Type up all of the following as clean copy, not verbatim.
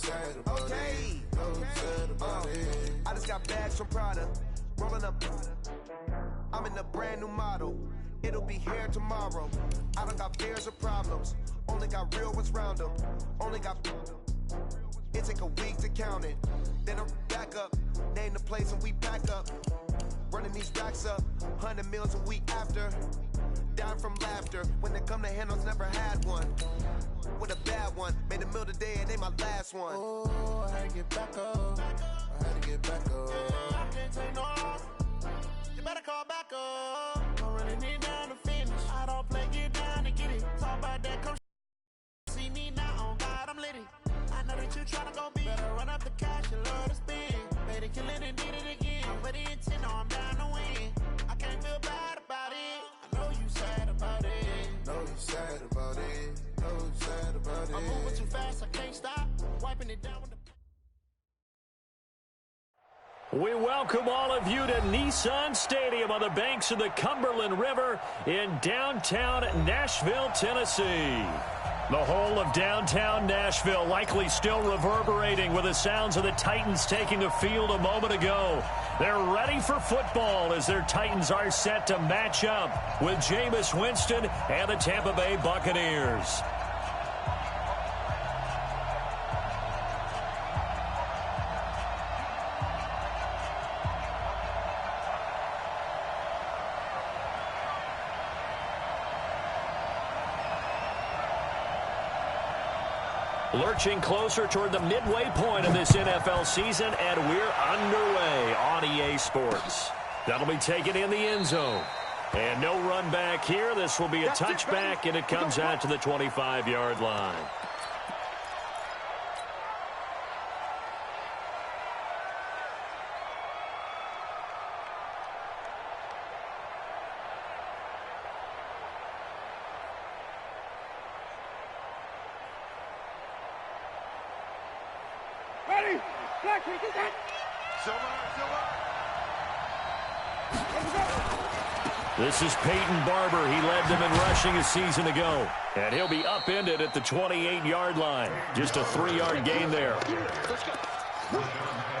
sad about it. No sad about it. I just got bags from Prada, rolling up. I'm in a brand new model. It'll be here tomorrow. I don't got fears or problems. Only got real ones round them. Only got. It take a week to count it. Then I'm back up. Name the place and we pack up. Running these racks up. 100 meals a week after. Down from laughter. When they come to handles, never had one. With a bad one. Made a meal today and ain't my last one. Oh, I had to get back up. I had to get back up. I can't take no loss. You better call back up. Don't really need down to finish. I don't play, get down to get it. Talk about that, come see me now. On God, I'm litty. I know that you tryna go big. Better run up the cash, you love to spend. Made it, kill it, and did it again. But the intent, no, I'm down to win. I can't feel bad about it. I know you sad about it. No, you sad about it. No, you sad about it. I'm moving too fast, I can't stop. Wiping it down with the. We welcome all of you to Nissan Stadium on the banks of the Cumberland River in downtown Nashville, Tennessee. The whole of downtown Nashville likely still reverberating with the sounds of the Titans taking the field a moment ago. They're ready for football as their Titans are set to match up with Jameis Winston and the Tampa Bay Buccaneers. Lurching closer toward the midway point of this NFL season, and we're underway on EA Sports. That'll be taken in the end zone. And no run back here. This will be a touchback, and it comes out to the 25-yard line. This is Peyton Barber. He led them in rushing a season ago. And he'll be upended at the 28-yard line. Just a 3-yard gain there.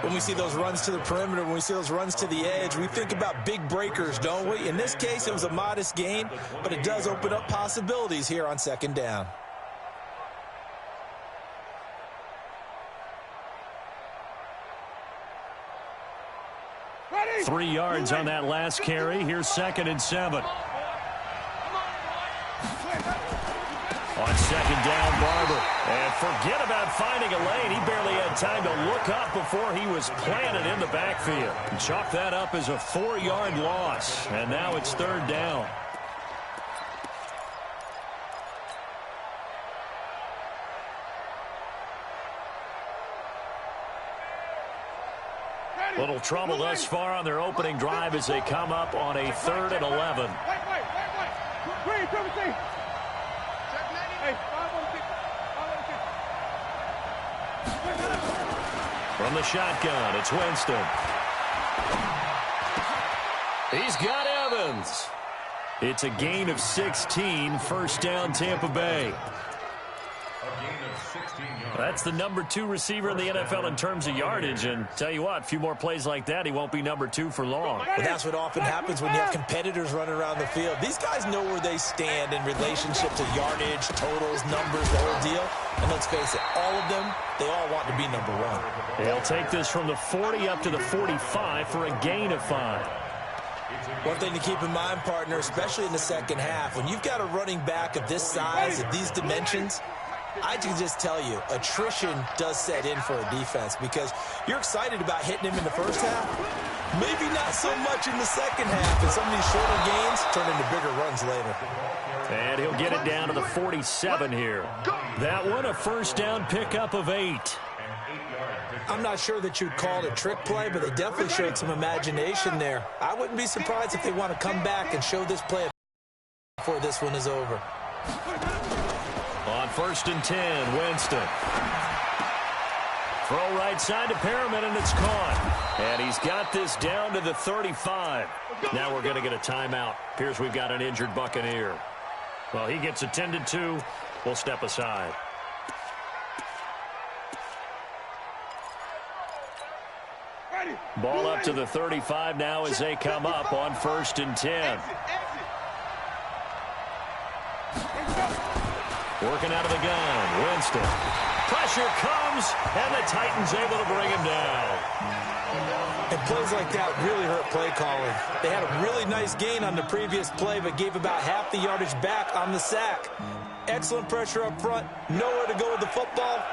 When we see those runs to the perimeter, when we see those runs to the edge, we think about big breakers, don't we? In this case, it was a modest gain, but it does open up possibilities here on second down. 3 yards on that last carry. Here's 2nd and 7. On second down, Barber. And forget about finding a lane. He barely had time to look up before he was planted in the backfield. Chalk that up as a 4-yard loss. And now it's 3rd down. Little trouble thus far on their opening drive as they come up on a 3rd and 11. From the shotgun, it's Winston. He's got Evans. It's a gain of 16, 1st down Tampa Bay. That's the number 2 receiver in the NFL in terms of yardage. And tell you what, a few more plays like that, he won't be number 2 for long. Well, that's what often happens when you have competitors running around the field. These guys know where they stand in relationship to yardage, totals, numbers, the whole deal. And let's face it, all of them, they all want to be number 1. They'll take this from the 40 up to the 45 for a gain of 5. One thing to keep in mind, partner, especially in the second half, when you've got a running back of this size, of these dimensions, I can just tell you, attrition does set in for a defense because you're excited about hitting him in the first half. Maybe not so much in the second half, and some of these shorter gains turn into bigger runs later. And he'll get it down to the 47 here. That one, a 1st down pickup of 8. I'm not sure that you'd call it a trick play, but they definitely showed some imagination there. I wouldn't be surprised if they want to come back and show this play before this one is over. On 1st and 10, Winston. Throw right side to Perriman, and it's caught. And he's got this down to the 35. Now we're going to get a timeout. Appears we've got an injured Buccaneer. Well, he gets attended to. We'll step aside. Ball up to the 35 now as they come up on 1st and 10. Working out of the gun, Winston. Pressure comes, and the Titans able to bring him down. And plays like that really hurt play calling. They had a really nice gain on the previous play, but gave about half the yardage back on the sack. Excellent pressure up front, nowhere to go with the football.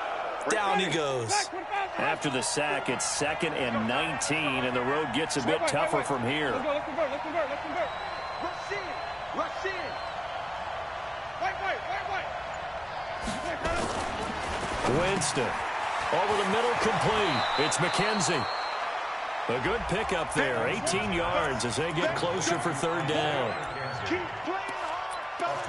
Down he goes. After the sack, it's 2nd and 19, and the road gets a bit tougher from here. Let's convert. Rush in. Winston. Over the middle, complete. It's McKenzie. A good pickup there. 18 yards as they get closer for 3rd down.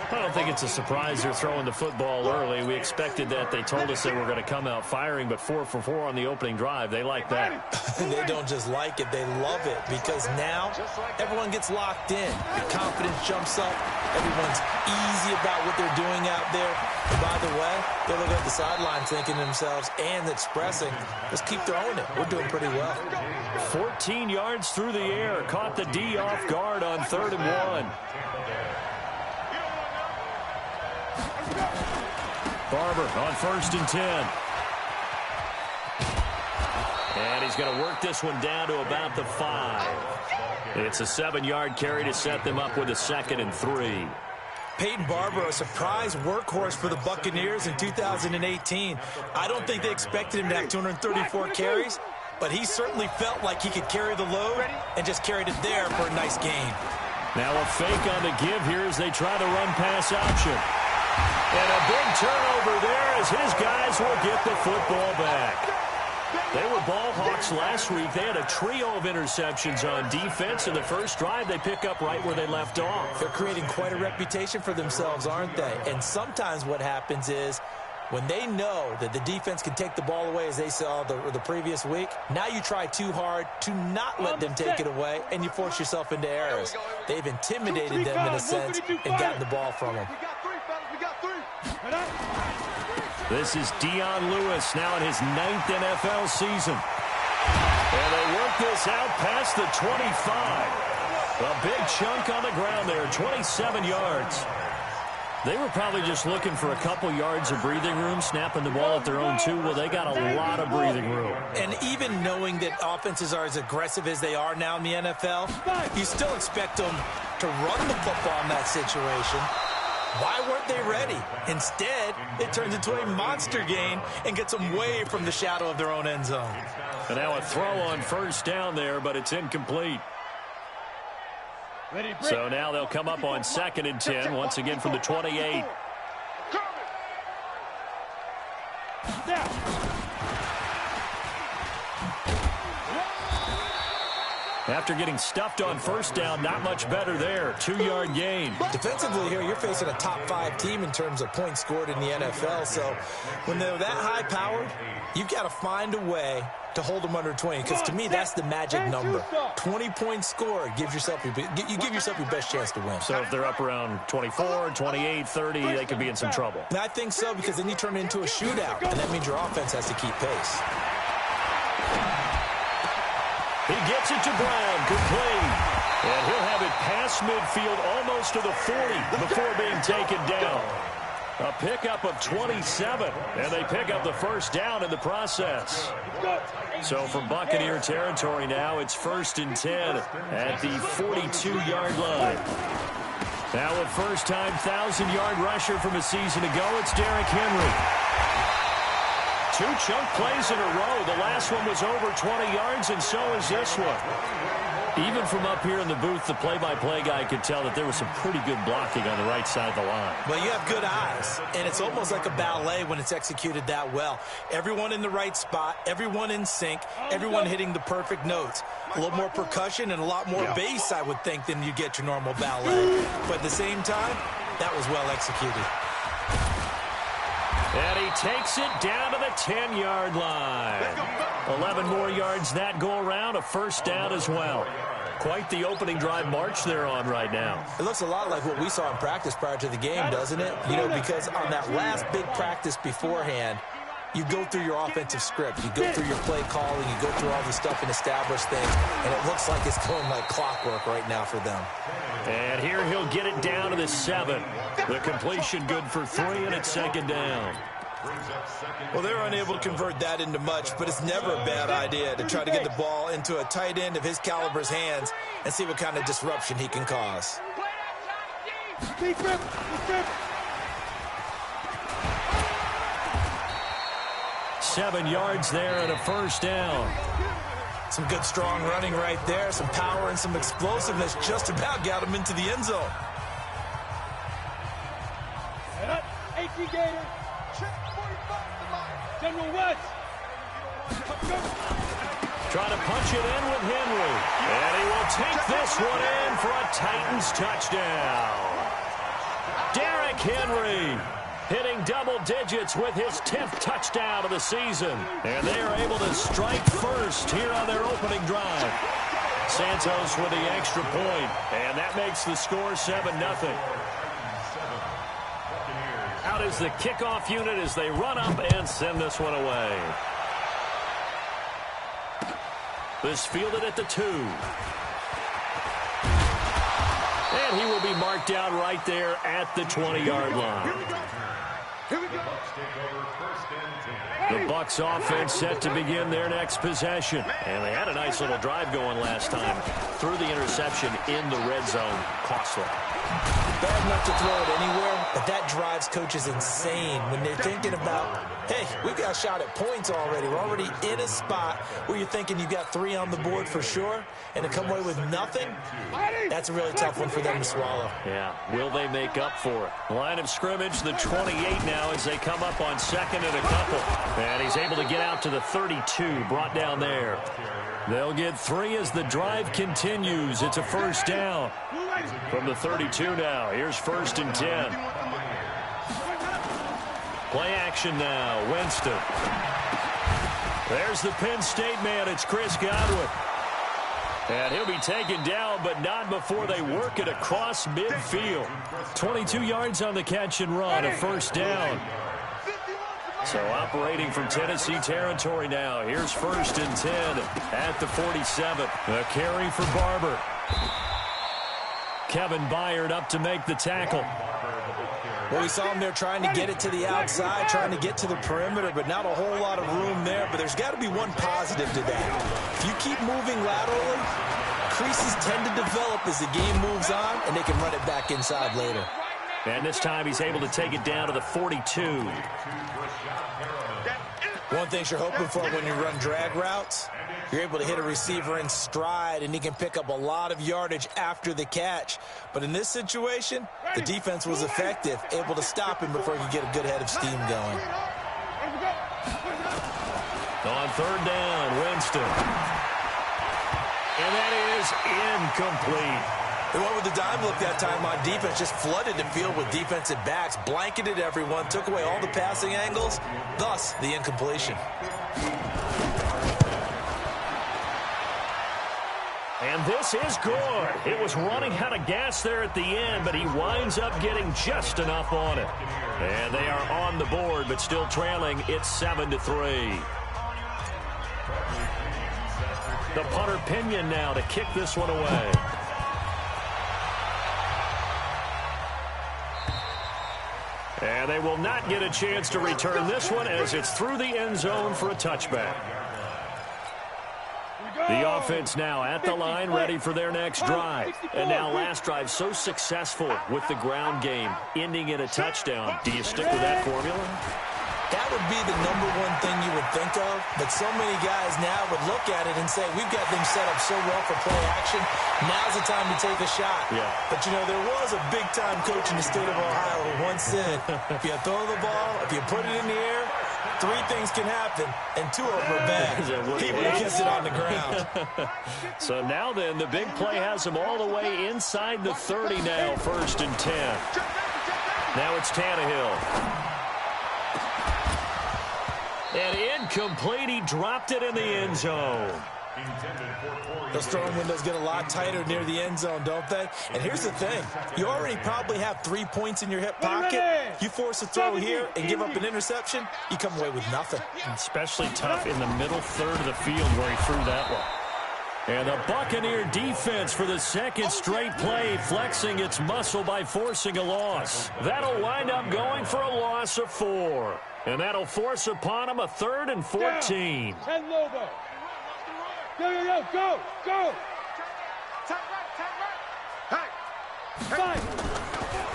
I don't think it's a surprise they're throwing the football early. We expected that. They told us they were going to come out firing, but 4 for 4 on the opening drive. They like that. They don't just like it, they love it, because now everyone gets locked in. The confidence jumps up. Everyone's easy about what they're doing out there. And by the way, they're looking at the sidelines thinking to themselves and expressing, let's keep throwing it. We're doing pretty well. 14 yards through the air. Caught the D off guard on 3rd and 1. Barber on 1st and 10. And he's going to work this one down to about the 5. It's a 7-yard carry to set them up with a 2nd and 3. Peyton Barber, a surprise workhorse for the Buccaneers in 2018. I don't think they expected him to have 234 carries, but he certainly felt like he could carry the load and just carried it there for a nice gain. Now a fake on the give here as they try to run pass option. And a big turnover there as his guys will get the football back. They were ball hawks last week. They had a trio of interceptions on defense. In the first drive, they pick up right where they left off. They're creating quite a reputation for themselves, aren't they? And sometimes what happens is when they know that the defense can take the ball away, as they saw the previous week, now you try too hard to not let them take it away, and you force yourself into errors. They've intimidated them in a sense and gotten the ball from them. This is Dion Lewis now in his 9th NFL season. And they work this out past the 25. A big chunk on the ground there, 27 yards. They were probably just looking for a couple yards of breathing room, snapping the ball at their own 2. Well, they got a lot of breathing room. And even knowing that offenses are as aggressive as they are now in the NFL, you still expect them to run the football in that situation. Why weren't they ready? Instead, it turns into a monster gain and gets them way from the shadow of their own end zone. And now a throw on 1st down there, but it's incomplete. So now they'll come up on 2nd and 10, once again from the 28. After getting stuffed on 1st down, not much better there. 2-yard gain. Defensively here, you're facing a top 5 team in terms of points scored in the NFL. So when they're that high powered, you've got to find a way to hold them under 20. Because to me, that's the magic number. 20 points scored gives yourself you give yourself your best chance to win. So if they're up around 24, 28, 30, they could be in some trouble. And I think so, because then you turn it into a shootout, and that means your offense has to keep pace. He gets it to Brown, complete. And he'll have it past midfield almost to the 40 before being taken down. A pickup of 27, and they pick up the 1st down in the process. So from Buccaneer territory now, it's 1st and 10 at the 42-yard line. Now a first-time 1,000-yard rusher from a season ago, it's Derrick Henry. 2 chunk plays in a row. The last one was over 20 yards, and so is this one. Even from up here in the booth, the play-by-play guy could tell that there was some pretty good blocking on the right side of the line. Well, you have good eyes, and it's almost like a ballet when it's executed that well. Everyone in the right spot, everyone in sync, everyone hitting the perfect notes. A little more percussion and a lot more bass, I would think, than you get your normal ballet. But at the same time, that was well executed. And he takes it down to the 10-yard line. 11 more yards that go around, a 1st down as well. Quite the opening drive march they're on right now. It looks a lot like what we saw in practice prior to the game, doesn't it? You know, because on that last big practice beforehand, You go through your offensive script. You go through your play calling. You go through all the stuff and establish things. And it looks like it's going like clockwork right now for them. And here he'll get it down to the 7. The completion good for 3, and it's second down. Well, they're unable to convert that into much, but it's never a bad idea to try to get the ball into a tight end of his caliber's hands and see what kind of disruption he can cause. 7 yards there and a first down. Some good, strong running right there. Some power and some explosiveness just about got him into the end zone. General West. Trying to punch it in with Henry. And he will take this one in for a Titans touchdown. Derrick Henry hitting double digits with his 10th touchdown of the season. And they are able to strike first here on their opening drive. Santos with the extra point, and that makes the score 7-0. Out is the kickoff unit as they run up and send this one away. This fielded at the 2. And he will be marked down right there at the 20-yard line. The Bucs offense set to begin their next possession. And they had a nice little drive going last time. Threw the interception in the red zone. Costly. Bad enough to throw it anywhere, but that drives coaches insane when they're thinking about, hey, we've got a shot at points already. We're already in a spot where you're thinking you've got 3 on the board for sure, and to come away with nothing, that's a really tough one for them to swallow. Yeah, will they make up for it? Line of scrimmage, the 28 now as they come up on second and a couple. And he's able to get out to the 32, brought down there. They'll get 3 as the drive continues. It's a first down. From the 32 now, here's 1st and 10. Play action now, Winston. There's the Penn State man, it's Chris Godwin. And he'll be taken down, but not before they work it across midfield. 22 yards on the catch and run, a first down. So operating from Tennessee territory now. Here's 1st and 10 at the 47. A carry for Barber. Kevin Byard up to make the tackle. Well, we saw him there trying to get it to the outside, trying to get to the perimeter, but not a whole lot of room there. But there's got to be one positive to that. If you keep moving laterally, creases tend to develop as the game moves on, and they can run it back inside later. And this time he's able to take it down to the 42. One thing you're hoping for when you run drag routes, you're able to hit a receiver in stride, and he can pick up a lot of yardage after the catch. But in this situation, the defense was effective, able to stop him before he could get a good head of steam going. On 3rd down, Winston. And that is incomplete. They went with the dime look that time on defense, just flooded the field with defensive backs, blanketed everyone, took away all the passing angles, thus the incompletion. And this is good. It was running out of gas there at the end, but he winds up getting just enough on it. And they are on the board, but still trailing. It's 7-3. The punter Pinion now to kick this one away. And they will not get a chance to return this one as it's through the end zone for a touchback. The offense now at the line, ready for their next drive. And now last drive so successful with the ground game, ending in a touchdown. Do you stick with that formula? That would be the #1 thing you would think of, but so many guys now would look at it and say, we've got them set up so well for play action, now's the time to take a shot. Yeah. But, you know, there was a big-time coach in the state of Ohio who once said, if you throw the ball, if you put it in the air, 3 things can happen, and 2 of them are bad. He would have kissed it on the ground. So now then, the big play has him all the way inside the 30 now, 1st and 10. Now it's Tannehill. And incomplete, he dropped it in the end zone. Those throwing windows get a lot tighter near the end zone, don't they? And here's the thing. You already probably have 3 points in your hip pocket. You force a throw here and give up an interception, you come away with nothing. Especially tough in the middle third of the field where he threw that one. And the Buccaneer defense for the second straight play, flexing its muscle by forcing a loss. That'll wind up going for a loss of 4. And that'll force upon him a 3rd and 14. 10 Lobo. Go. Hey.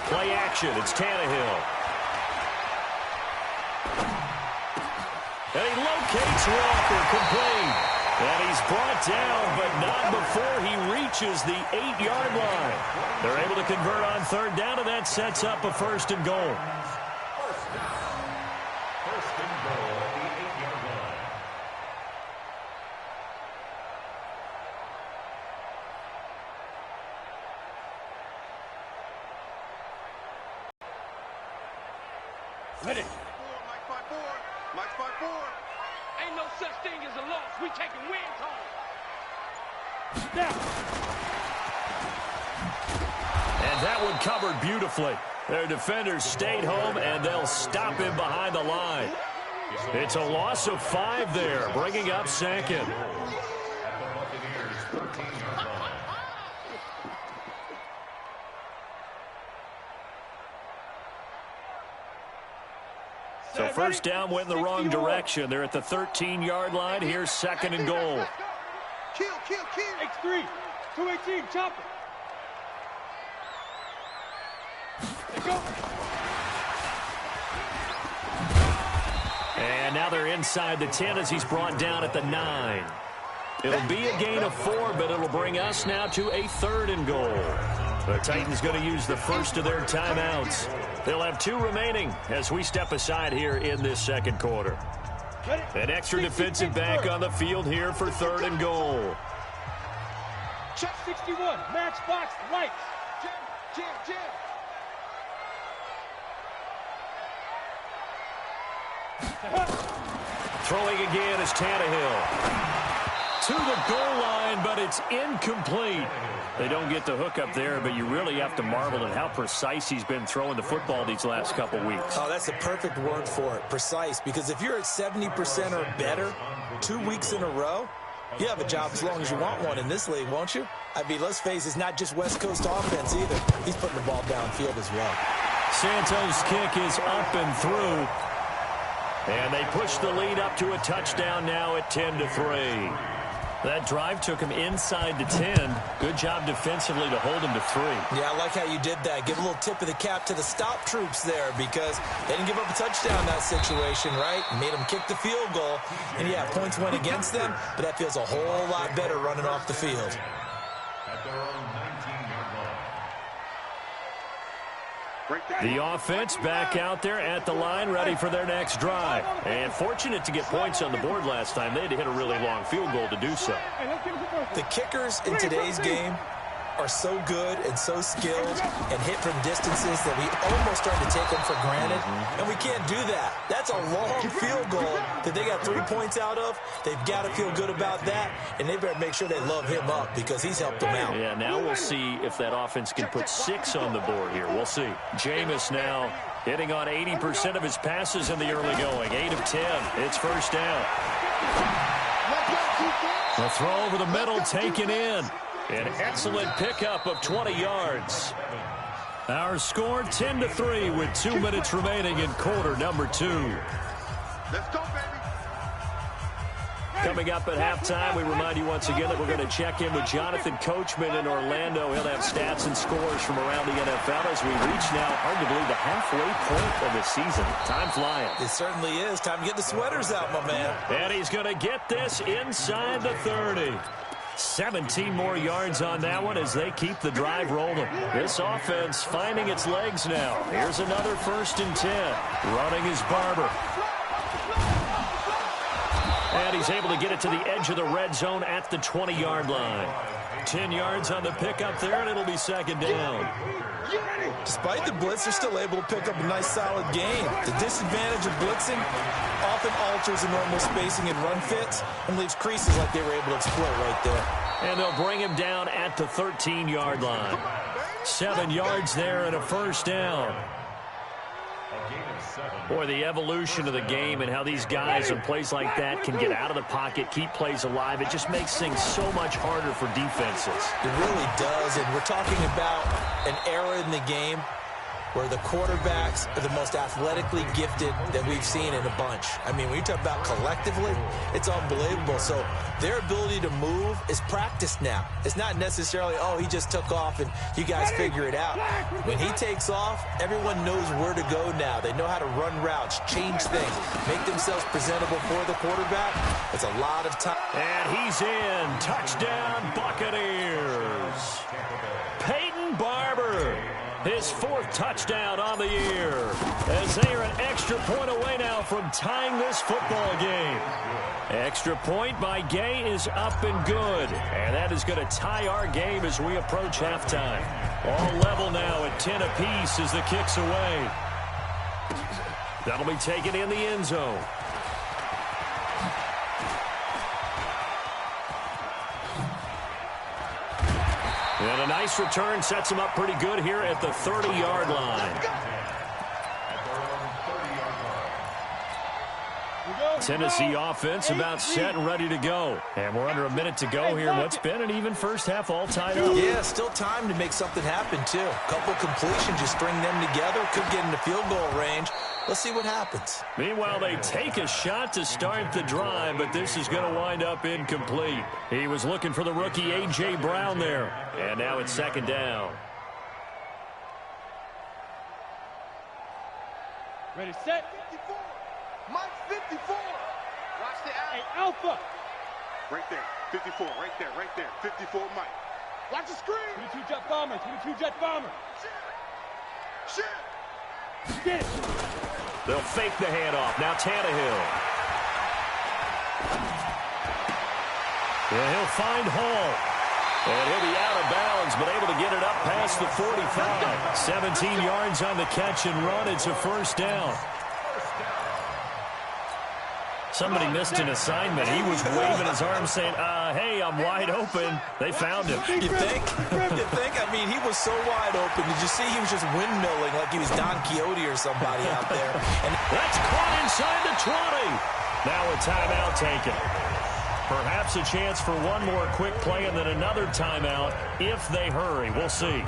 Play action. It's Tannehill. And he locates Walker, complete. And he's brought down, but not before he reaches the 8-yard line. They're able to convert on 3rd down, and that sets up a 1st and goal. First and goal at the 8-yard line. Ready. Mike's by 4. Ain't no such thing as a loss. We taking wins home. And that one covered beautifully. Their defenders stayed home, and they'll stop him behind the line. It's a loss of 5 there, bringing up 2nd. So first down went in the wrong direction. They're at the 13-yard line. Here's 2nd and goal. Kill. X3. 218. Chop it. Let's go. And now they're inside the 10 as he's brought down at the 9. It'll be a gain of 4, but it'll bring us now to a 3rd and goal. The Titans going to use the first of their timeouts. They'll have 2 remaining as we step aside here in this second quarter. An extra defensive back on the field here for 3rd and goal. Check 61. Matchbox lights. Jam. Throwing again is Tannehill. To the goal line, but it's incomplete. They don't get the hook up there, but you really have to marvel at how precise he's been throwing the football these last couple weeks. Oh, that's the perfect word for it, precise, because if you're at 70% or better 2 weeks in a row, you have a job as long as you want one in this league, won't you? I mean, let's face it, it's not just West Coast offense either. He's putting the ball downfield as well. Santos' kick is up and through. And they push the lead up to a touchdown now at 10-3. That drive took him inside the 10. Good job defensively to hold him to 3. Yeah, I like how you did that. Give a little tip of the cap to the stop troops there because they didn't give up a touchdown in that situation, right? Made them kick the field goal. And, yeah, points went against them, but that feels a whole lot better running off the field. At their own 19-yard line. The offense back out there at the line, ready for their next drive. And fortunate to get points on the board last time. They had to hit a really long field goal to do so. The kickers in today's game are so good and so skilled and hit from distances that we almost start to take them for granted. And we can't do that. That's a long field goal that they got 3 points out of. They've got to feel good about that, and they better make sure they love him up because he's helped them out. Yeah, now we'll see if that offense can put 6 on the board here. We'll see. Jameis now hitting on 80% of his passes in the early going. 8 of 10. It's first down. The throw over the middle taken in. An excellent pickup of 20 yards. Our score 10-3 with 2 minutes remaining in quarter number 2. Let's go, baby. Coming up at halftime, we remind you once again that we're going to check in with Jonathan Coachman in Orlando. He'll have stats and scores from around the NFL as we reach now, hard to believe, the halfway point of the season. Time flying. It certainly is. Time to get the sweaters out, my man. And he's going to get this inside the 30. 17 more yards on that one as they keep the drive rolling. This offense finding its legs now. Here's another 1st and 10. Running is Barber. And he's able to get it to the edge of the red zone at the 20-yard line. 10 yards on the pickup there, and it'll be 2nd down. Despite the blitz, they're still able to pick up a nice, solid gain. The disadvantage of blitzing, Jonathan alters the normal spacing and run fits and leaves creases like they were able to exploit right there. And they'll bring him down at the 13-yard line. 7 yards there and a first down. Boy, the evolution of the game and how these guys in plays like that can get out of the pocket, keep plays alive, it just makes things so much harder for defenses. It really does, and we're talking about an era in the game where the quarterbacks are the most athletically gifted that we've seen in a bunch. I mean, when you talk about collectively, it's unbelievable. So their ability to move is practiced now. It's not necessarily, oh, he just took off and you guys figure it out. When he takes off, everyone knows where to go now. They know how to run routes, change things, make themselves presentable for the quarterback. It's a lot of time. And he's in. Touchdown, Buccaneers. Peyton Barber. His 4th touchdown on the year, as they are an extra point away now from tying this football game. Extra point by Gay is up and good, and that is going to tie our game as we approach halftime. All level now at 10 apiece as the kick's away. That'll be taken in the end zone. And a nice return sets him up pretty good here at the 30-yard line. Tennessee offense about set and ready to go. And we're under a minute to go here. What's been an even first half all tied up. Yeah, still time to make something happen, too. A couple completions, just string them together. Could get into field goal range. Let's see what happens. Meanwhile, they take a shot to start the drive, but this is going to wind up incomplete. He was looking for the rookie A.J. Brown there. And now it's 2nd down. Ready, set. 54. Mike 54. Watch the out. Hey, Alpha. Right there. 54. Right there. Right there. 54 Mike. Watch the screen. 22 jet bomber. 22 jet bomber. Shit. Get it. They'll fake the handoff. Now Tannehill. And he'll find Hall. And he'll be out of bounds, but able to get it up past the 45. 17 yards on the catch and run. It's a first down. Somebody missed an assignment. He was waving his arms saying, hey, I'm wide open. They found him. You think? You think? I mean, he was so wide open. Did you see he was just windmilling like he was Don Quixote or somebody out there? And that's caught inside the 20. Now a timeout taken. Perhaps a chance for one more quick play and then another timeout if they hurry. We'll see.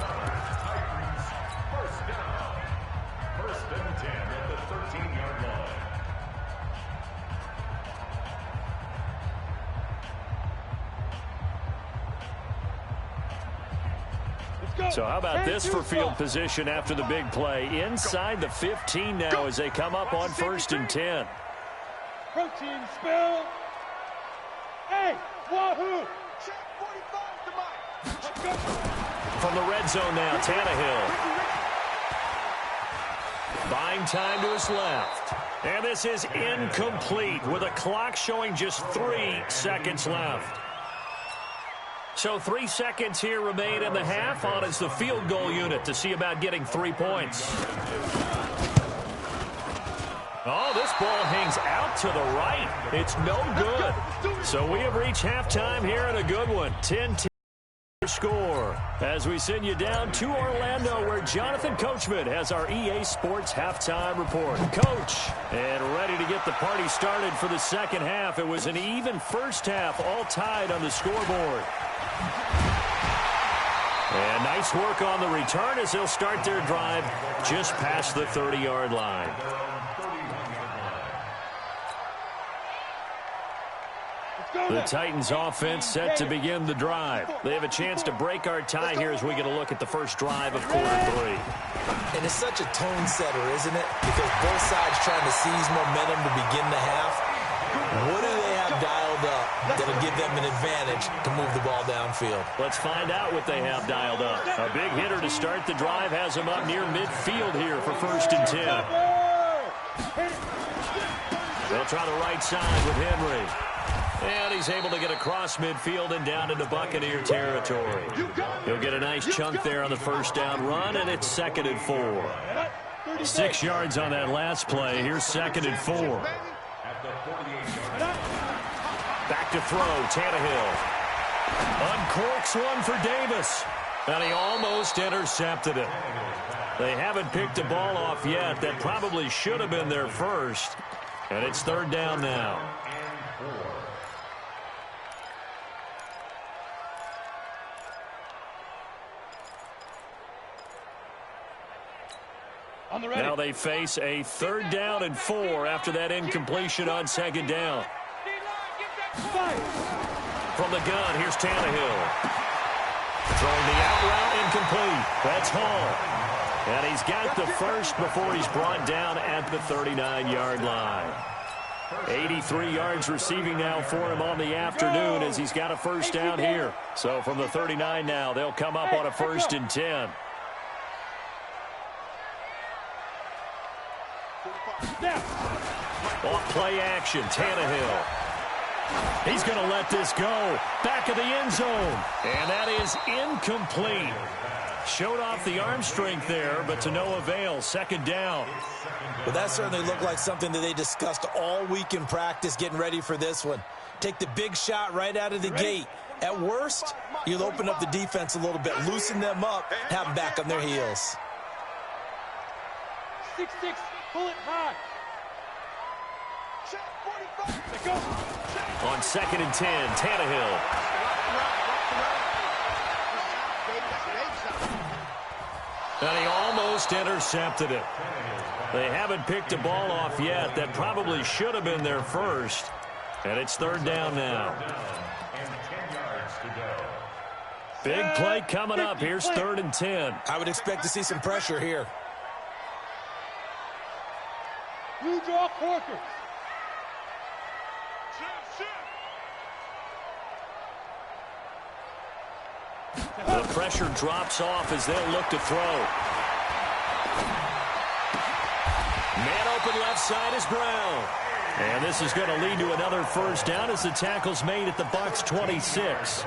First and 10 at the 13-yard line. So how about this for field position after the big play? Inside the 15 now as they come up on 1st and 10. Protein spill. Hey, wahoo! From the red zone now, Tannehill. Buying time to his left. And this is incomplete with a clock showing just 3 seconds left. So 3 seconds here remain in the half on as the field goal unit to see about getting 3 points. Oh, this ball hangs out to the right. It's no good. So we have reached halftime here in a good one. 10-10 score as we send you down to Orlando where Jonathan Coachman has our EA Sports halftime report. Coach, and ready to get the party started for the second half. It was an even first half, all tied on the scoreboard. And nice work on the return as they'll start their drive just past the 30-yard line. The Titans offense set to begin the drive. They have a chance to break our tie here as we get a look at the first drive of quarter 3. And it's such a tone setter, isn't it? Because both sides trying to seize momentum to begin the half. What do they have dialed up that'll give them an advantage to move the ball downfield? Let's find out what they have dialed up. A big hitter to start the drive has them up near midfield here for 1st and 10. They'll try the right side with Henry. And he's able to get across midfield and down into Buccaneer territory. He'll get a nice chunk there on the first down run, and it's 2nd and 4. 6 yards on that last play. Here's 2nd and 4. Back to throw, Tannehill. Uncorks one for Davis. And he almost intercepted it. They haven't picked the ball off yet. That probably should have been their first. And it's third down now. Now they face a 3rd down and 4 after that incompletion on 2nd down. From the gun, here's Tannehill. Throwing the out route incomplete. That's Hall. And he's got the first before he's brought down at the 39-yard line. 83 yards receiving now for him on the afternoon as he's got a first down here. So from the 39 now, they'll come up on a 1st and 10. Off play action, Tannehill. He's going to let this go. Back of the end zone. And that is incomplete. Showed off the arm strength there, but to no avail. 2nd down. Well, that certainly looked like something that they discussed all week in practice getting ready for this one. Take the big shot right out of the gate. At worst, you'll open up the defense a little bit, loosen them up, have them back on their heels. 6-6, pull it high. On 2nd and 10, Tannehill. And he almost intercepted it. They haven't picked the ball off yet. That probably should have been their first. And it's 3rd down now. Big play coming up. Here's 3rd and 10. I would expect to see some pressure here. Blue draw Corker. The pressure drops off as they'll look to throw. Man open left side is Brown. And this is going to lead to another first down as the tackle's made at the Bucs 26.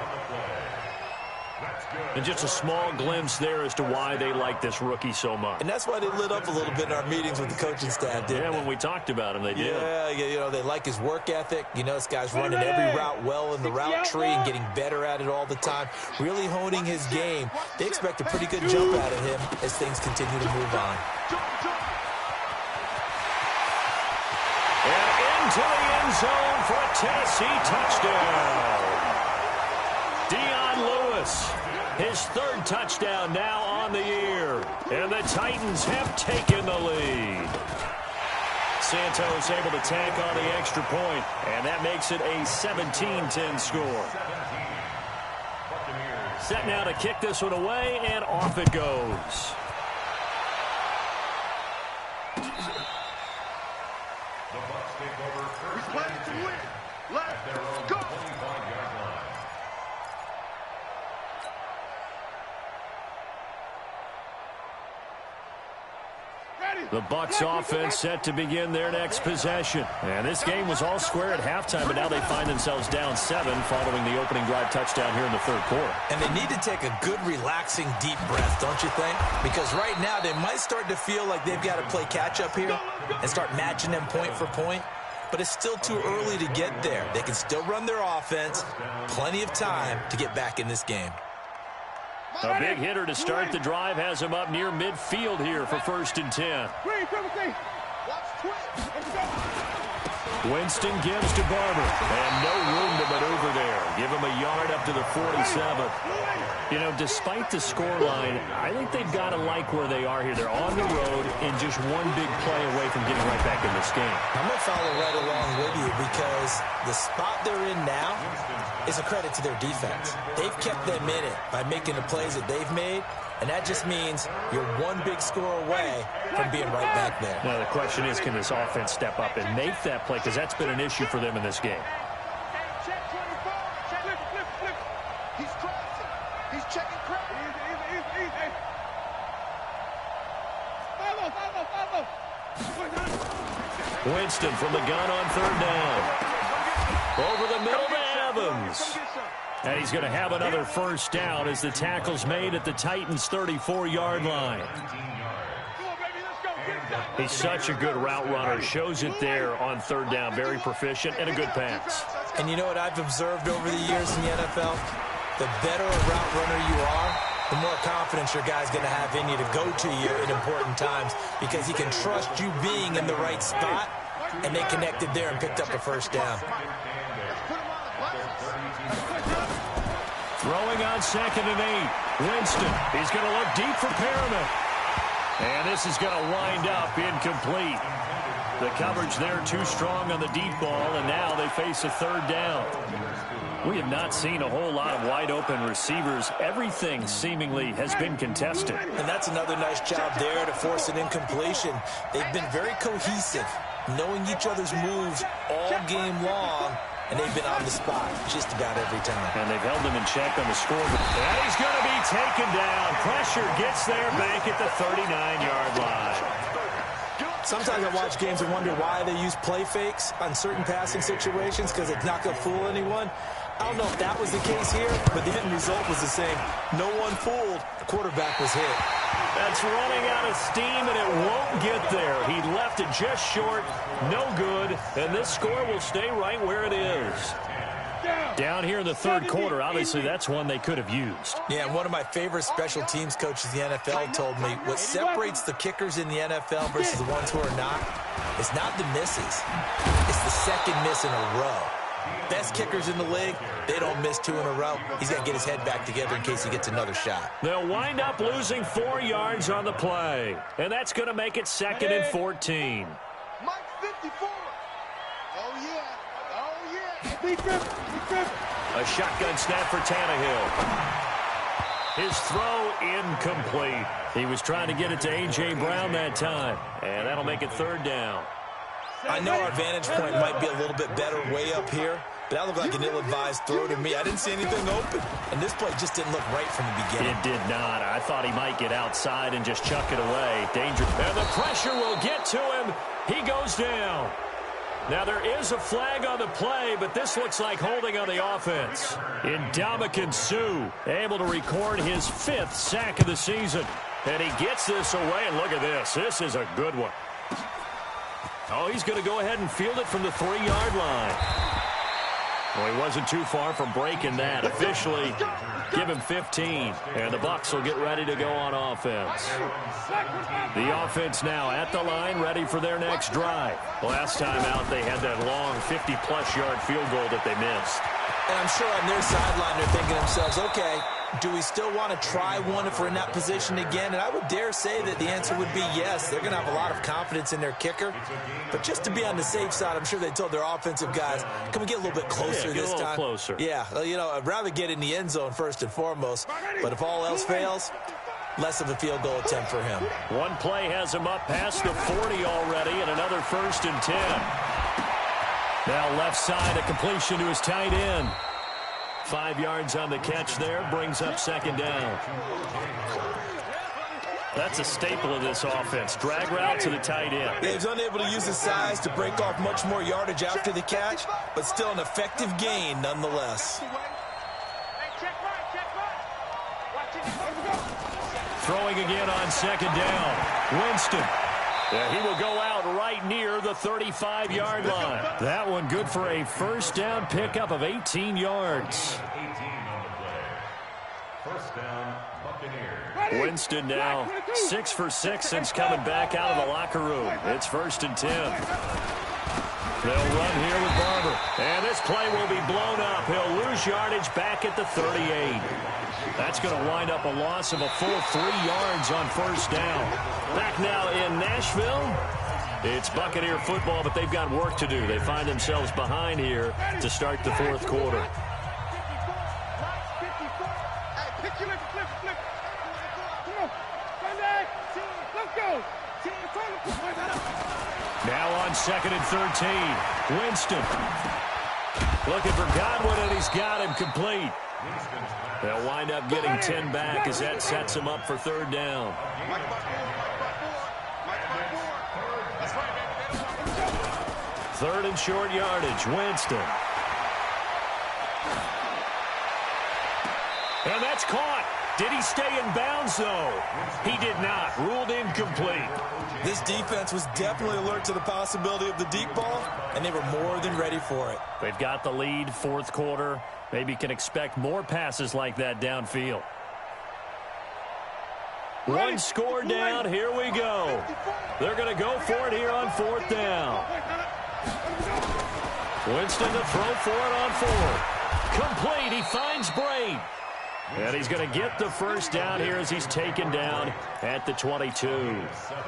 And just a small glimpse there as to why they like this rookie so much. And that's why they lit up a little bit in our meetings with the coaching staff, didn't they? When we talked about him, they did. Yeah, you know, they like his work ethic. You know, this guy's running every route well in the route tree and getting better at it all the time, really honing his game. They expect a pretty good jump out of him as things continue to move on. And into the end zone for a Tennessee touchdown. Dion Lewis. His 3rd touchdown now on the year. And the Titans have taken the lead. Santos able to tack on the extra point, and that makes it a 17-10 score. Set now to kick this one away, and off it goes. The Bucs take over first and 10 at their own 25-yard line. The Bucs offense set to begin their next possession. And this game was all square at halftime, but now they find themselves down 7 following the opening drive touchdown here in the 3rd quarter. And they need to take a good, relaxing, deep breath, don't you think? Because right now they might start to feel like they've got to play catch-up here and start matching them point for point. But it's still too early to get there. They can still run their offense. Plenty of time to get back in this game. A big hitter to start the drive has him up near midfield here for 1st and 10. Winston gives to Barber, and no room to maneuver there. Give him a yard up to the 47. You know, despite the scoreline, I think they've got to like where they are here. They're on the road and just one big play away from getting right back in this game. I'm going to follow right along with you because the spot they're in now is a credit to their defense. They've kept them in it by making the plays that they've made, and that just means you're one big score away from being right back there. Now, the question is, can this offense step up and make that play? Because that's been an issue for them in this game. He's crossing. He's checking credit. Easy. Follow. Winston from the gun on 3rd down. Over the middle to Evans. And he's going to have another first down as the tackle's made at the Titans' 34-yard line. He's such a good route runner. Shows it there on 3rd down. Very proficient and a good pass. And you know what I've observed over the years in the NFL? The better a route runner you are, the more confidence your guy's going to have in you to go to you in important times because he can trust you being in the right spot, and they connected there and picked up a first down. Throwing on 2nd and 8. Winston, he's going to look deep for Perriman. And this is going to wind up incomplete. The coverage there too strong on the deep ball, and now they face a 3rd down. We have not seen a whole lot of wide-open receivers. Everything seemingly has been contested. And that's another nice job there to force an incompletion. They've been very cohesive, knowing each other's moves all game long, and they've been on the spot just about every time. And they've held him in check on the scoreboard. And he's going to be taken down. Pressure gets there back at the 39-yard line. Sometimes I watch games and wonder why they use play fakes on certain passing situations because it's not going to fool anyone. I don't know if that was the case here, but the end result was the same. No one fooled. The quarterback was hit. That's running out of steam, and it won't get there. He left it just short. No good. And this score will stay right where it is. Down here in the 3rd quarter, obviously that's one they could have used. Yeah, and one of my favorite special teams coaches in the NFL told me what separates the kickers in the NFL versus the ones who are not is not the misses. It's the second miss in a row. Best kickers in the league, they don't miss 2 in a row. He's got to get his head back together in case he gets another shot. They'll wind up losing 4 yards on the play, and that's going to make it 2nd and 14. Mike 54. Oh, yeah. A shotgun snap for Tannehill. His throw incomplete. He was trying to get it to A.J. Brown that time, and that'll make it 3rd down. I know our vantage point might be a little bit better way up here, but that looked like an ill-advised throw to me. I didn't see anything open, and this play just didn't look right from the beginning. It did not. I thought he might get outside and just chuck it away. Dangerous. And the pressure will get to him. He goes down. Now, there is a flag on the play, but this looks like holding on the offense. Ndamukong Suh able to record his 5th sack of the season. And he gets this away, and look at this. This is a good one. Oh, he's going to go ahead and field it from the 3-yard line. Well, he wasn't too far from breaking that. Officially, give him 15, and the Bucs will get ready to go on offense. The offense now at the line, ready for their next drive. Last time out, they had that long 50-plus yard field goal that they missed. And I'm sure on their sideline they're thinking to themselves, okay, do we still want to try one if we're in that position again? And I would dare say that the answer would be yes. They're going to have a lot of confidence in their kicker. But just to be on the safe side, I'm sure they told their offensive guys, can we get a little bit closer this time? Closer. Yeah, well, you know, I'd rather get in the end zone first and foremost. But if all else fails, less of a field goal attempt for him. One play has him up past the 40 already, and another 1st and 10. Now left side, a completion to his tight end. 5 yards on the catch there, brings up 2nd down. That's a staple of this offense. Drag route to the tight end. Yeah, he's unable to use his size to break off much more yardage after the catch, but still an effective gain nonetheless. Throwing again on 2nd down. Winston. Yeah, he will go out right near the 35-yard line. That one good for a 1st down pickup of 18 yards. 18 on the play. 1st down, Buccaneers. Winston now 6 for 6 since coming back out of the locker room. It's 1st and 10. They'll run here with Barber. And this play will be blown up. He'll lose yardage back at the 38. That's going to wind up a loss of a full 3 yards on 1st down. Back now in Nashville. It's Buccaneer football, but they've got work to do. They find themselves behind here to start the 4th quarter. Now on 2nd and 13. Winston. Looking for Godwin, and he's got him complete. They'll wind up getting 10 back as that sets him up for 3rd down. 3rd and short yardage. Winston. And that's caught. Did he stay in bounds, though? He did not. Ruled incomplete. This defense was definitely alert to the possibility of the deep ball, and they were more than ready for it. They've got the lead, fourth quarter. Maybe can expect more passes like that downfield. One score down. Here we go. They're going to go for it here on fourth down. Winston to throw for it on fourth. Complete. He finds Braid. And he's going to get the first down here as he's taken down at the 22.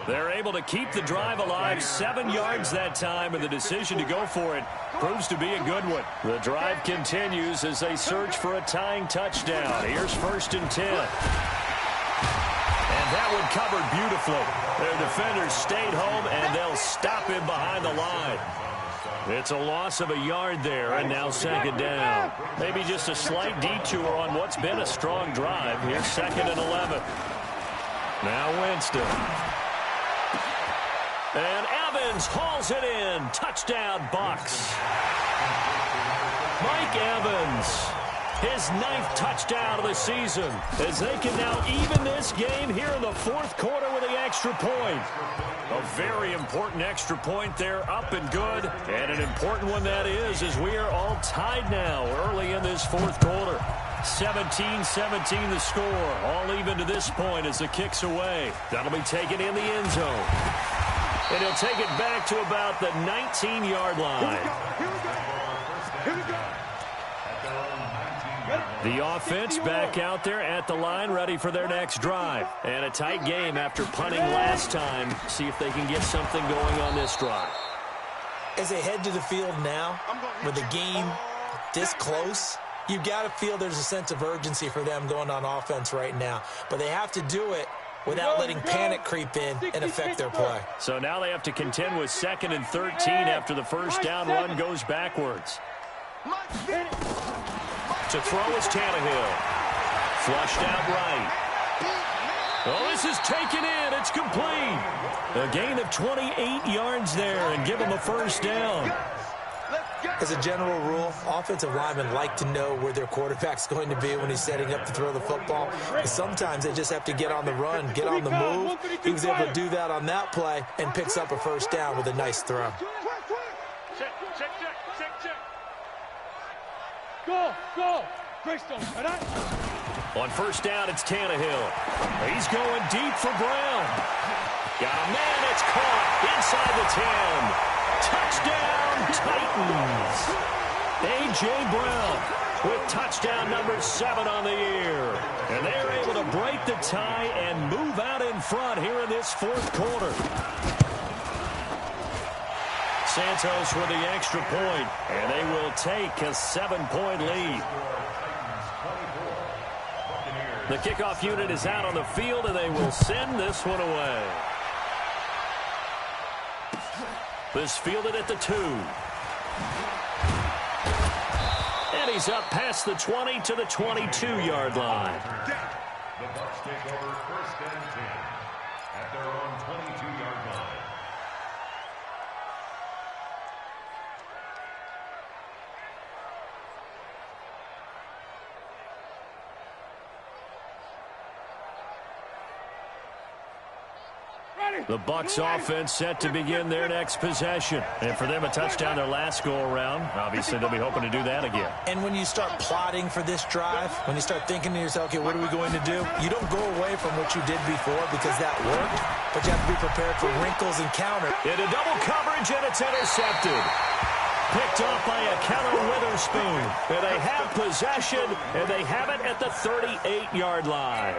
They're able to keep the drive alive, 7 yards that time, and the decision to go for it proves to be a good one. The drive continues as they search for a tying touchdown. Here's 1st and 10. And that one covered beautifully. Their defenders stayed home, and they'll stop him behind the line. It's a loss of a yard there, and now 2nd down. Maybe just a slight detour on what's been a strong drive. Here's 2nd and 11. Now Winston. And Evans hauls it in. Touchdown, Bucs. Mike Evans. His 9th touchdown of the season, as they can now even this game here in the 4th quarter with the extra point. A very important extra point there, up and good, and an important one that is, as we are all tied now early in this 4th quarter. 17-17 the score, all even to this point as the kick's away. That'll be taken in the end zone. And he'll take it back to about the 19-yard line. Here we go. The offense back out there at the line, ready for their next drive. And a tight game after punting last time. See if they can get something going on this drive. As they head to the field now, with the game this close, you've got to feel there's a sense of urgency for them going on offense right now. But they have to do it without letting panic creep in and affect their play. So now they have to contend with 2nd and 13 after the first down run goes backwards. To throw is Tannehill. Flushed out right. Oh, this is taken in. It's complete. A gain of 28 yards there and give them a first down. As a general rule, offensive linemen like to know where their quarterback's going to be when he's setting up to throw the football. Sometimes they just have to get on the run, get on the move. He was able to do that on that play and picks up a first down with a nice throw. Check. Go. On first down, it's Tannehill. He's going deep for Brown. Got a man, it's caught inside the 10. Touchdown, Titans. A.J. Brown with touchdown number 7 on the year. And they're able to break the tie and move out in front here in this 4th quarter. Santos with the extra point, and they will take a 7-point lead. The kickoff unit is out on the field, and they will send this one away. This fielded at the 2. And he's up past the 20 to the 22-yard line. The Bucs take over 1st and 10 at their own 22-yard line. The Bucs offense set to begin their next possession. And for them, a touchdown their last go-around. Obviously, they'll be hoping to do that again. And when you start plotting for this drive, when you start thinking to yourself, okay, what are we going to do? You don't go away from what you did before because that worked, but you have to be prepared for wrinkles and counter. Into double coverage, and it's intercepted. Picked off by a Keller Witherspoon. And they have possession, and they have it at the 38-yard line.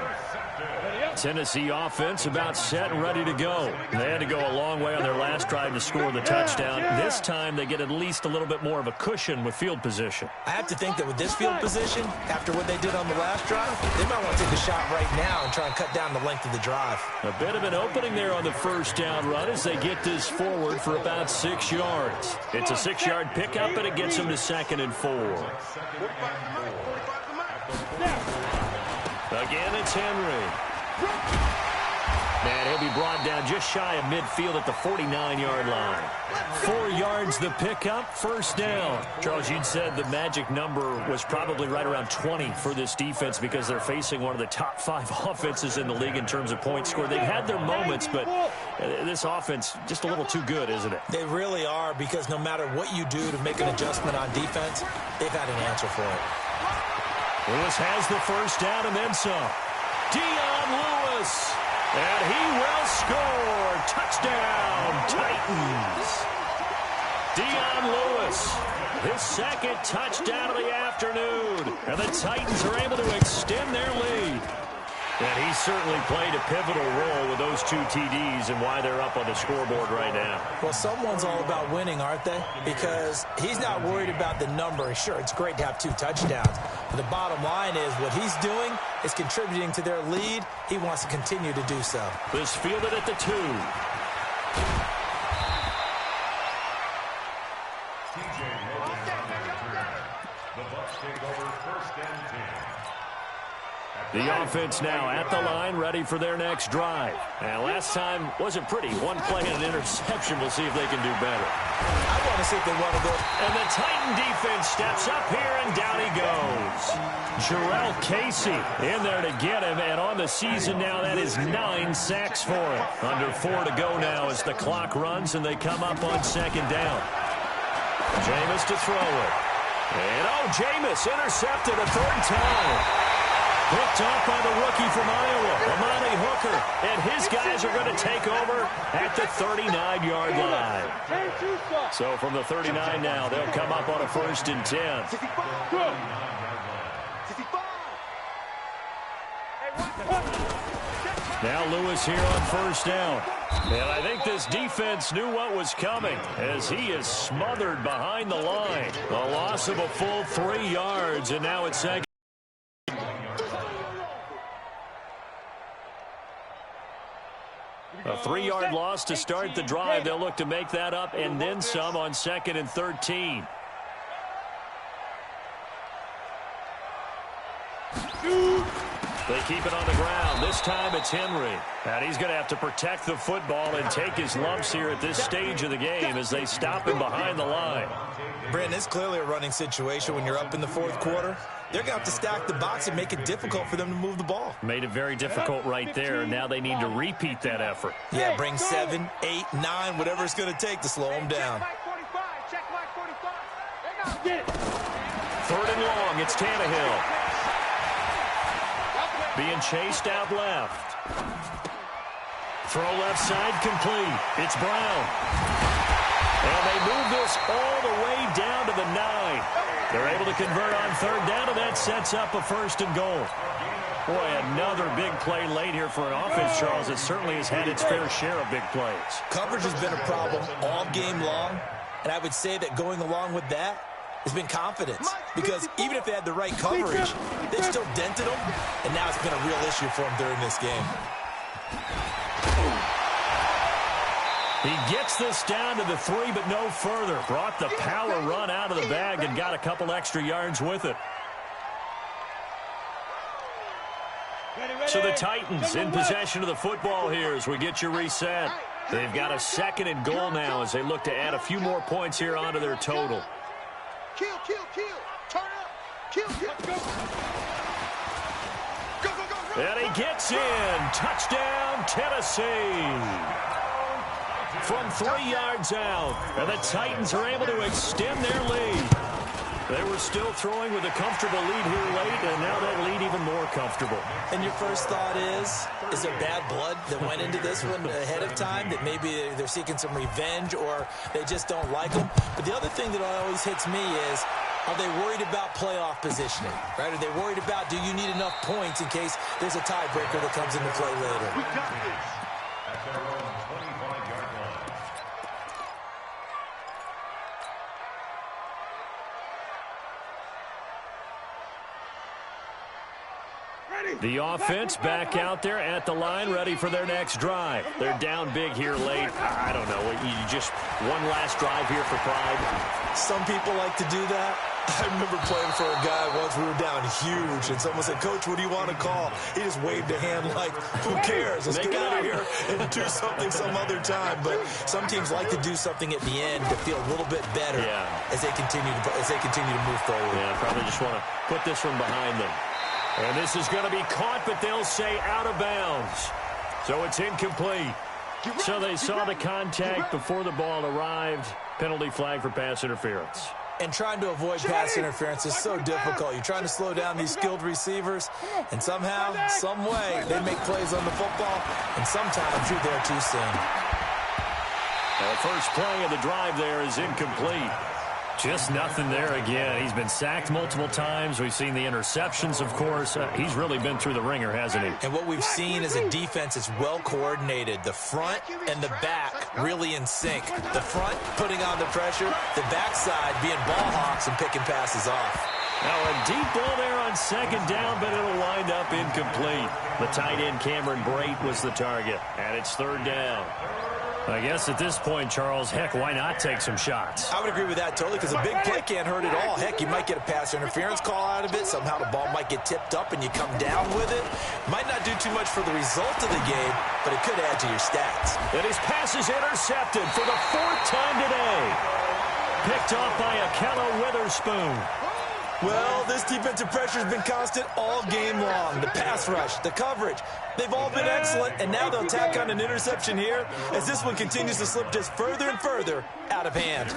Tennessee offense about set and ready to go. They had to go a long way on their last drive to score the touchdown. This time they get at least a little bit more of a cushion with field position. I have to think that with this field position, after what they did on the last drive, they might want to take a shot right now and try and cut down the length of the drive. A bit of an opening there on the first down run as they get this forward for about 6 yards. It's a 6-yard pickup, and it gets them to 2nd and 4. Again, it's Henry. And he'll be brought down just shy of midfield at the 49-yard line. 4 yards the pickup, first down. Charles, you'd said the magic number was probably right around 20 for this defense because they're facing one of the top 5 offenses in the league in terms of points scored. They've had their moments, but this offense just a little too good, isn't it? They really are, because no matter what you do to make an adjustment on defense, they've had an answer for it. Lewis has the first down and then some. Dion Lewis. And he will score. Touchdown, Titans. Dion Lewis, his second touchdown of the afternoon. And the Titans are able to extend their lead. And he certainly played a pivotal role with those 2 TDs and why they're up on the scoreboard right now. Well, someone's all about winning, aren't they? Because he's not worried about the number. Sure, it's great to have 2 touchdowns. But the bottom line is what he's doing is contributing to their lead. He wants to continue to do so. This fielded at the 2. The Bucs take over first and 10. The offense now at the line, ready for their next drive. And last time wasn't pretty. 1 play and an interception. We'll see if they can do better. I want to see if they want to go. And the Titan defense steps up here, and down he goes. Jarrell Casey in there to get him, and on the season now, that is 9 sacks for him. Under 4 to go now as the clock runs, and they come up on second down. Jameis to throw it. And, Jameis intercepted a 3rd time. Picked off by the rookie from Iowa, Amani Hooker. And his guys are going to take over at the 39-yard line. So from the 39 now, they'll come up on a 1st and 10. Now Lewis here on 1st down. And I think this defense knew what was coming as he is smothered behind the line. A loss of a full 3 yards, and now it's second. A 3-yard loss to start the drive. They'll look to make that up and then some on 2nd and 13. They keep it on the ground. This time it's Henry. And he's going to have to protect the football and take his lumps here at this stage of the game as they stop him behind the line. Brandon, it's clearly a running situation when you're up in the 4th quarter. They're going to have to stack the box and make it difficult for them to move the ball. Made it very difficult right there, and now they need to repeat that effort. Yeah, bring 7, 8, 9, whatever it's going to take to slow them down. 3rd and long, it's Tannehill. Being chased out left. Throw left side complete. It's Brown. And they move this all the way down to the 9. They're able to convert on 3rd down, and that sets up a 1st and goal. Boy, another big play late here for an offense, Charles. It certainly has had its fair share of big plays. Coverage has been a problem all game long, and I would say that going along with that has been confidence. Because even if they had the right coverage, they've still dented them, and now it's been a real issue for them during this game. He gets this down to the 3, but no further. Brought the power run out of the bag and got a couple extra yards with it. So the Titans in possession of the football here as we get you reset. They've got a 2nd and goal now as they look to add a few more points here onto their total. Kill. Turn up. Kill. Go. And he gets in. Touchdown, Tennessee. From 3 yards out. And the Titans are able to extend their lead. They were still throwing with a comfortable lead here late, and now that lead even more comfortable. And your first thought is there bad blood that went into this one ahead of time, that maybe they're seeking some revenge or they just don't like them? But the other thing that always hits me is, are they worried about playoff positioning? Right? Are they worried about, do you need enough points in case there's a tiebreaker that comes into play later? We got this. At their own 25-yard line. The offense back out there at the line, ready for their next drive. They're down big here late. I don't know. You just one last drive here for pride. Some people like to do that. I remember playing for a guy once. We were down huge, and someone said, "Coach, what do you want to call?" He just waved a hand like, "Who cares? Let's get out of here and do something some other time." But some teams like to do something at the end to feel a little bit better as they continue to move forward. Yeah, probably just want to put this one behind them. And this is going to be caught, but they'll say out of bounds. So it's incomplete. So they saw the contact before the ball arrived. Penalty flag for pass interference. And trying to avoid pass interference is so difficult. You're trying to slow down these skilled receivers, and somehow, some way, they make plays on the football, and sometimes you're there too soon. The first play of the drive there is incomplete. Just nothing there again. He's been sacked multiple times. We've seen the interceptions, of course. He's really been through the ringer, hasn't he? And what we've seen is a defense that's well coordinated. The front and the back really in sync. The front putting on the pressure, the backside being ball hawks and picking passes off. Now a deep ball there on second down, but it'll wind up incomplete. The tight end Cameron Brate was the target, and it's third down. I guess at this point, Charles, heck, why not take some shots? I would agree with that totally, because a big play can't hurt at all. Heck, you might get a pass interference call out of it. Somehow the ball might get tipped up and you come down with it. Might not do too much for the result of the game, but it could add to your stats. And his pass is intercepted for the fourth time today. Picked off by Akello Witherspoon. Well, this defensive pressure has been constant all game long. The pass rush, the coverage, they've all been excellent, and now they'll tack on an interception here as this one continues to slip just further and further out of hand.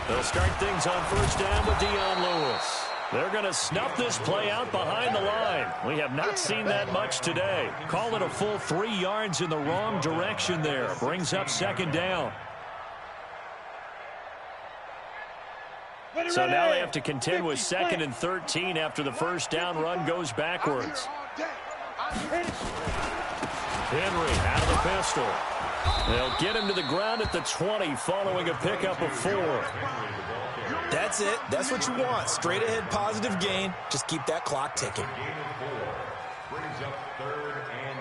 They'll start things on first down with Dion Lewis. They're going to snuff this play out behind the line. We have not seen that much today. Call it a full 3 yards in the wrong direction there. Brings up second down. So now they have to contend with 2nd and 13 after the first down run goes backwards. Henry out of the pistol. They'll get him to the ground at the 20 following a pickup of 4. That's it. That's what you want. Straight ahead positive gain. Just keep that clock ticking. Brings up 3rd and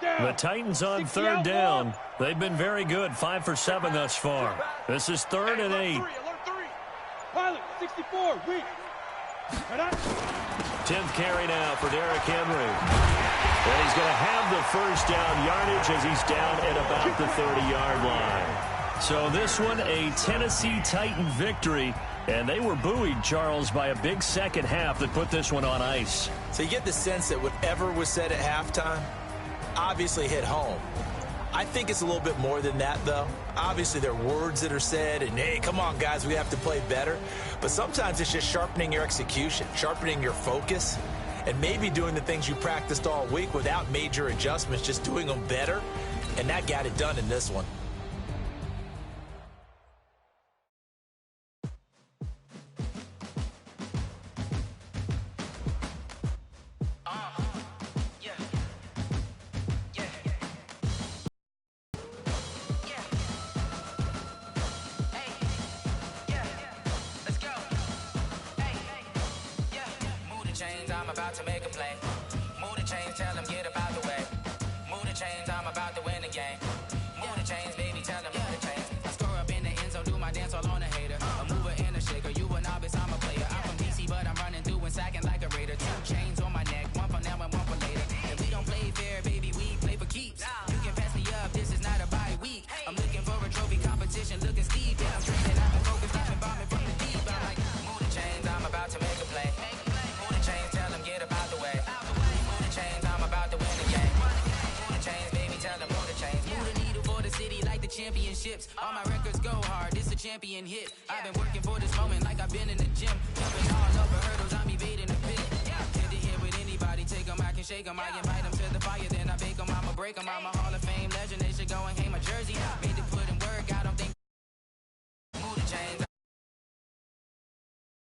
8. The Titans on third down. They've been very good, 5 for 7 thus far. This is 3rd and 8. Pilot, 64, weak. 10th carry now for Derrick Henry. And he's going to have the first down yardage as he's down at about the 30-yard line. So this one, a Tennessee Titan victory. And they were buoyed, Charles, by a big second half that put this one on ice. So you get the sense that whatever was said at halftime obviously hit home. I think it's a little bit more than that, though. Obviously, there are words that are said, and, hey, come on, guys, we have to play better. But sometimes it's just sharpening your execution, sharpening your focus, and maybe doing the things you practiced all week without major adjustments, just doing them better. And that got it done in this one. All my records go hard, this a champion hit. I've been working for this moment like I've been in the gym. Jumping all over hurdles, I'm evading the pit. Head to head with anybody, take them, I can shake them. I invite them to the fire, then I bake them, I'ma break them. I'm a Hall of Fame legend, they should go and hang my jersey. Made to put in work, I don't think move the chains.